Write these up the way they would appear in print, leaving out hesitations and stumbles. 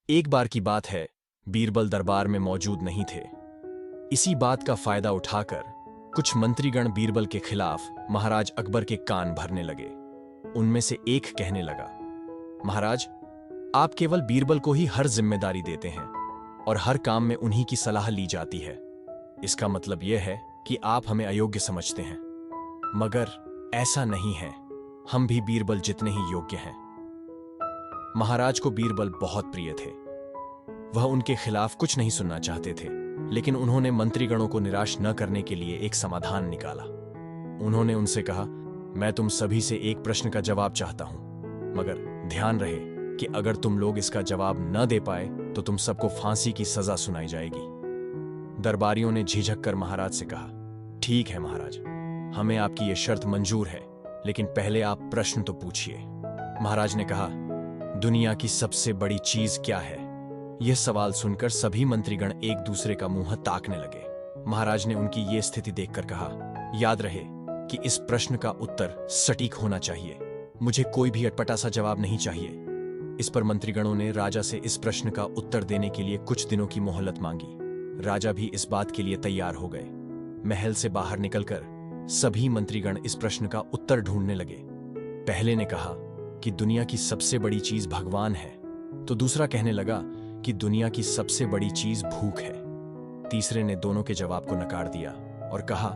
एक बार की बात है, बीरबल दरबार में मौजूद नहीं थे। इसी बात का फायदा उठाकर कुछ मंत्रीगण बीरबल के खिलाफ महाराज अकबर के कान भरने लगे। उनमें से एक कहने लगा, महाराज, आप केवल बीरबल को ही हर जिम्मेदारी देते हैं और हर काम में उन्हीं की सलाह ली जाती है। इसका मतलब यह है कि आप हमें अयोग्य समझते हैं। मगर ऐसा नहीं है, हम भी बीरबल जितने ही योग्य हैं। महाराज को बीरबल बहुत प्रिय थे। वह उनके खिलाफ कुछ नहीं सुनना चाहते थे, लेकिन उन्होंने मंत्रीगणों को निराश न करने के लिए एक समाधान निकाला। उन्होंने उनसे कहा, मैं तुम सभी से एक प्रश्न का जवाब चाहता हूं, मगर ध्यान रहे कि अगर तुम लोग इसका जवाब न दे पाए तो तुम सबको फांसी की सजा सुनाई जाएगी। दरबारियों ने झिझक कर महाराज से कहा, ठीक है महाराज, हमें आपकी यह शर्त मंजूर है, लेकिन पहले आप प्रश्न तो पूछिए। महाराज ने कहा, दुनिया की सबसे बड़ी चीज क्या है? यह सवाल सुनकर सभी मंत्रीगण एक दूसरे का मुंह ताकने लगे। महाराज ने उनकी यह स्थिति देखकर कहा, याद रहे कि इस प्रश्न का उत्तर सटीक होना चाहिए। मुझे कोई भी अटपटा सा जवाब नहीं चाहिए। इस पर मंत्रीगणों ने राजा से इस प्रश्न का उत्तर देने के लिए कुछ दिनों की मोहलत मांगी। राजा भी इस बात के लिए तैयार हो गए। महल से बाहर निकलकर सभी मंत्रीगण इस प्रश्न का उत्तर ढूंढने लगे। पहले ने कहा कि दुनिया की सबसे बड़ी चीज भगवान है, तो दूसरा कहने लगा कि दुनिया की सबसे बड़ी चीज भूख है। तीसरे ने दोनों के जवाब को नकार दिया और कहा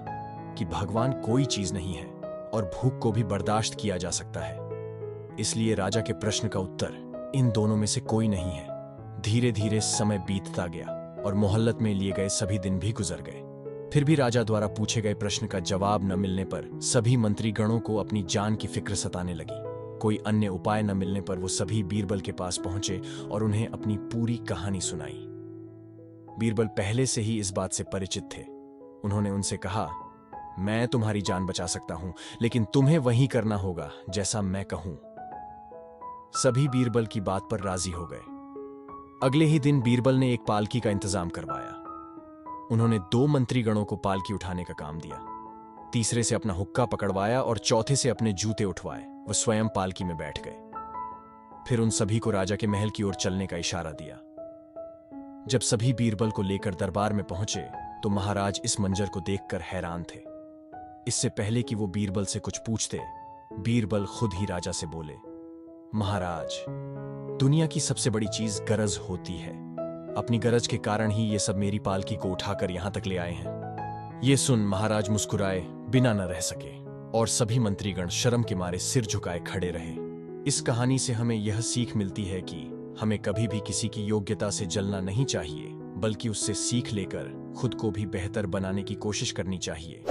कि भगवान कोई चीज नहीं है और भूख को भी बर्दाश्त किया जा सकता है। इसलिए राजा के प्रश्न का उत्तर इन दोनों में से कोई नहीं है। धीरे धीरे समय बीतता गया और मोहल्लत में लिए गए सभी दिन भी गुजर गए। फिर भी राजा द्वारा पूछे गए प्रश्न का जवाब न मिलने पर सभी मंत्रीगणों को अपनी जान की फिक्र सताने लगी। कोई अन्य उपाय न मिलने पर वो सभी बीरबल के पास पहुंचे और उन्हें अपनी पूरी कहानी सुनाई। बीरबल पहले से ही इस बात से परिचित थे। उन्होंने उनसे कहा, मैं तुम्हारी जान बचा सकता हूं, लेकिन तुम्हें वही करना होगा जैसा मैं कहूं। सभी बीरबल की बात पर राजी हो गए। अगले ही दिन बीरबल ने एक पालकी का इंतजाम करवाया। उन्होंने 2 मंत्रीगणों को पालकी उठाने का काम दिया। तीसरे से अपना हुक्का पकड़वाया और चौथे से अपने जूते उठवाए। वह स्वयं पालकी में बैठ गए। फिर उन सभी को राजा के महल की ओर चलने का इशारा दिया। जब सभी बीरबल को लेकर दरबार में पहुंचे तो महाराज इस मंजर को देखकर हैरान थे। इससे पहले कि वो बीरबल से कुछ पूछते, बीरबल खुद ही राजा से बोले, महाराज, दुनिया की सबसे बड़ी चीज गरज होती है। अपनी गरज के कारण ही ये सब मेरी पालकी को उठाकर यहां तक ले आए हैं। ये सुन महाराज मुस्कुराए बिना न रह सके और सभी मंत्रीगण शर्म के मारे सिर झुकाए खड़े रहे। इस कहानी से हमें यह सीख मिलती है कि हमें कभी भी किसी की योग्यता से जलना नहीं चाहिए, बल्कि उससे सीख लेकर खुद को भी बेहतर बनाने की कोशिश करनी चाहिए।